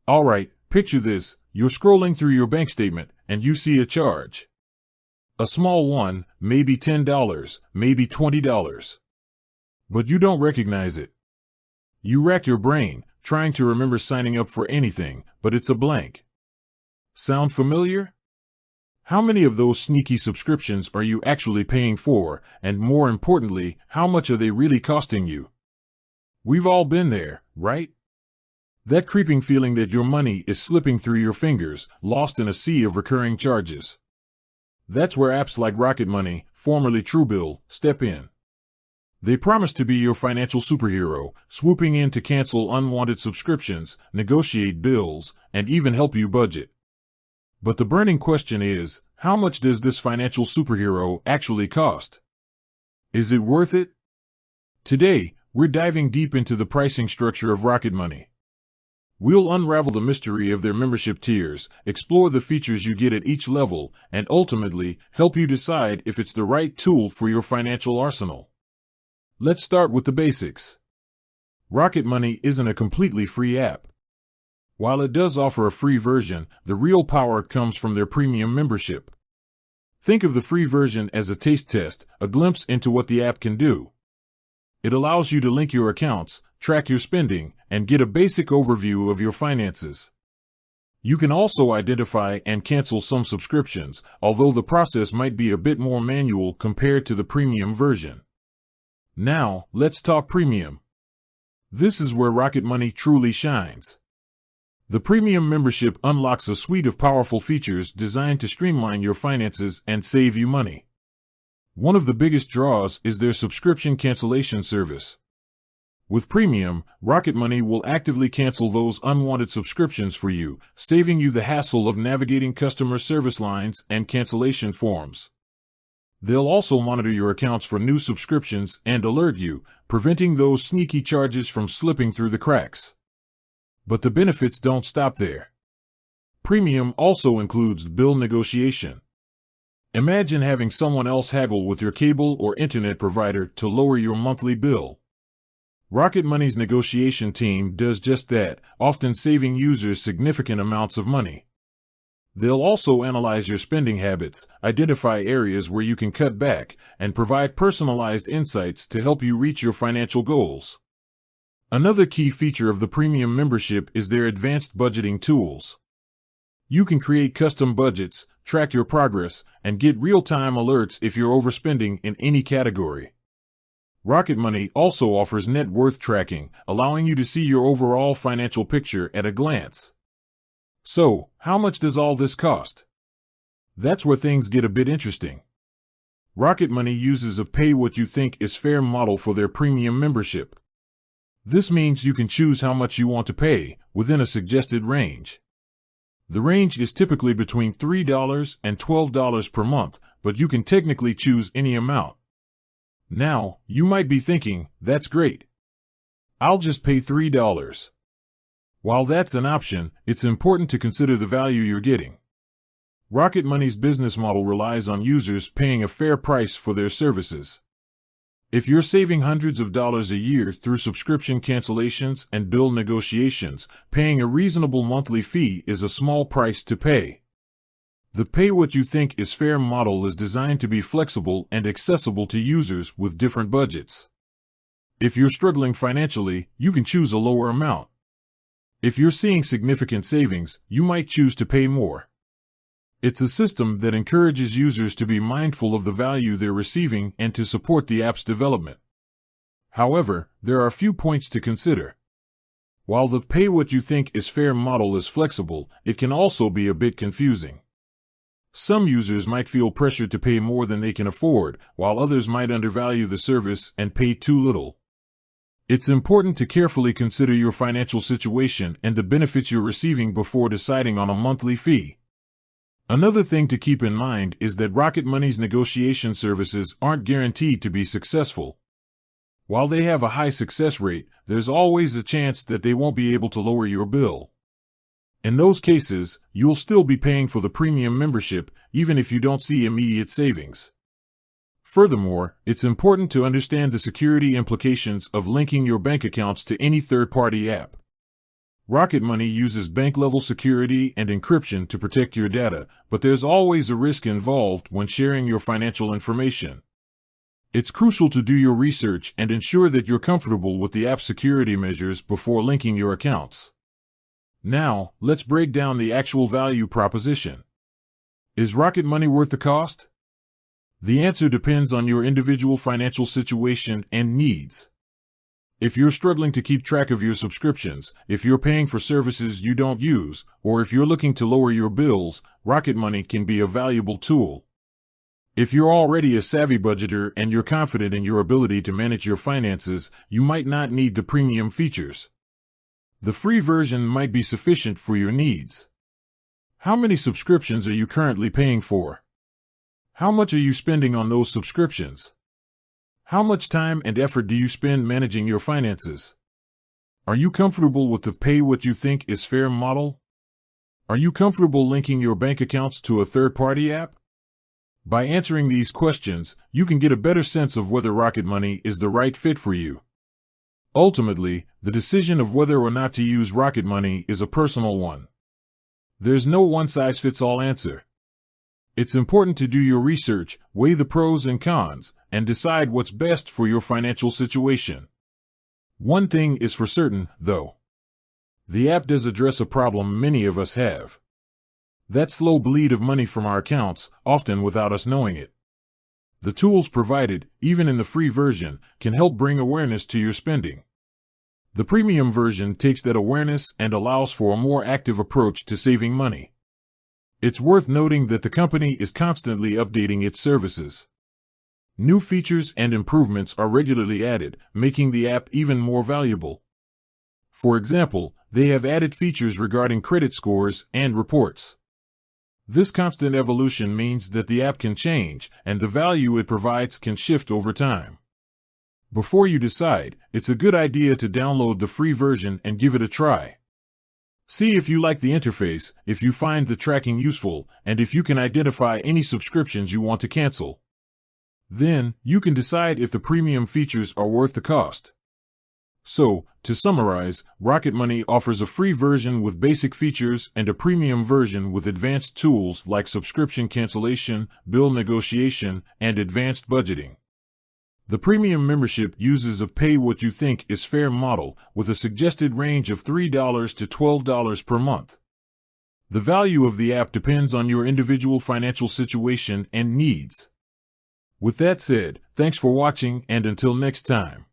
Alright, picture this, you're scrolling through your bank statement, and you see a charge. A small one, maybe $10, maybe $20. But you don't recognize it. You rack your brain, trying to remember signing up for anything, but it's a blank. Sound familiar? How many of those sneaky subscriptions are you actually paying for, and more importantly, how much are they really costing you? We've all been there, right? That creeping feeling that your money is slipping through your fingers, lost in a sea of recurring charges. That's where apps like Rocket Money, formerly Truebill, step in. They promise to be your financial superhero, swooping in to cancel unwanted subscriptions, negotiate bills, and even help you budget. But the burning question is, how much does this financial superhero actually cost? Is it worth it? Today, we're diving deep into the pricing structure of Rocket Money. We'll unravel the mystery of their membership tiers, explore the features you get at each level, and ultimately, help you decide if it's the right tool for your financial arsenal. Let's start with the basics. Rocket Money isn't a completely free app. While it does offer a free version, the real power comes from their premium membership. Think of the free version as a taste test, a glimpse into what the app can do. It allows you to link your accounts, track your spending, and get a basic overview of your finances. You can also identify and cancel some subscriptions, although the process might be a bit more manual compared to the premium version. Now, let's talk premium. This is where Rocket Money truly shines. The premium membership unlocks a suite of powerful features designed to streamline your finances and save you money. One of the biggest draws is their subscription cancellation service. With Premium, Rocket Money will actively cancel those unwanted subscriptions for you, saving you the hassle of navigating customer service lines and cancellation forms. They'll also monitor your accounts for new subscriptions and alert you, preventing those sneaky charges from slipping through the cracks. But the benefits don't stop there. Premium also includes bill negotiation. Imagine having someone else haggle with your cable or internet provider to lower your monthly bill. Rocket Money's negotiation team does just that, often saving users significant amounts of money. They'll also analyze your spending habits, identify areas where you can cut back, and provide personalized insights to help you reach your financial goals. Another key feature of the premium membership is their advanced budgeting tools. You can create custom budgets, track your progress, and get real-time alerts if you're overspending in any category. Rocket Money also offers net worth tracking, allowing you to see your overall financial picture at a glance. So, how much does all this cost? That's where things get a bit interesting. Rocket Money uses a pay-what-you-think-is-fair model for their premium membership. This means you can choose how much you want to pay, within a suggested range. The range is typically between $3 and $12 per month, but you can technically choose any amount. Now, you might be thinking, that's great. I'll just pay $3. While that's an option, it's important to consider the value you're getting. Rocket Money's business model relies on users paying a fair price for their services. If you're saving hundreds of dollars a year through subscription cancellations and bill negotiations, paying a reasonable monthly fee is a small price to pay. The pay-what-you-think-is-fair model is designed to be flexible and accessible to users with different budgets. If you're struggling financially, you can choose a lower amount. If you're seeing significant savings, you might choose to pay more. It's a system that encourages users to be mindful of the value they're receiving and to support the app's development. However, there are a few points to consider. While the pay-what-you-think-is-fair model is flexible, it can also be a bit confusing. Some users might feel pressured to pay more than they can afford, while others might undervalue the service and pay too little. It's important to carefully consider your financial situation and the benefits you're receiving before deciding on a monthly fee. Another thing to keep in mind is that Rocket Money's negotiation services aren't guaranteed to be successful. While they have a high success rate, there's always a chance that they won't be able to lower your bill. In those cases, you'll still be paying for the premium membership, even if you don't see immediate savings. Furthermore, it's important to understand the security implications of linking your bank accounts to any third-party app. Rocket Money uses bank-level security and encryption to protect your data, but there's always a risk involved when sharing your financial information. It's crucial to do your research and ensure that you're comfortable with the app's security measures before linking your accounts. Now, let's break down the actual value proposition. Is Rocket Money worth the cost? The answer depends on your individual financial situation and needs. If you're struggling to keep track of your subscriptions, if you're paying for services you don't use, or if you're looking to lower your bills, Rocket Money can be a valuable tool. If you're already a savvy budgeter and you're confident in your ability to manage your finances, you might not need the premium features. The free version might be sufficient for your needs. How many subscriptions are you currently paying for? How much are you spending on those subscriptions? How much time and effort do you spend managing your finances? Are you comfortable with the pay what you think is fair model? Are you comfortable linking your bank accounts to a third-party app? By answering these questions, you can get a better sense of whether Rocket Money is the right fit for you. Ultimately, the decision of whether or not to use Rocket Money is a personal one. There's no one-size-fits-all answer. It's important to do your research, weigh the pros and cons, and decide what's best for your financial situation. One thing is for certain, though. The app does address a problem many of us have. That slow bleed of money from our accounts, often without us knowing it. The tools provided, even in the free version, can help bring awareness to your spending. The premium version takes that awareness and allows for a more active approach to saving money. It's worth noting that the company is constantly updating its services. New features and improvements are regularly added, making the app even more valuable. For example, they have added features regarding credit scores and reports. This constant evolution means that the app can change, and the value it provides can shift over time. Before you decide, it's a good idea to download the free version and give it a try. See if you like the interface, if you find the tracking useful, and if you can identify any subscriptions you want to cancel. Then, you can decide if the premium features are worth the cost. So, to summarize, Rocket Money offers a free version with basic features and a premium version with advanced tools like subscription cancellation, bill negotiation, and advanced budgeting. The premium membership uses a pay-what-you-think-is-fair model with a suggested range of $3 to $12 per month. The value of the app depends on your individual financial situation and needs. With that said, thanks for watching, and until next time.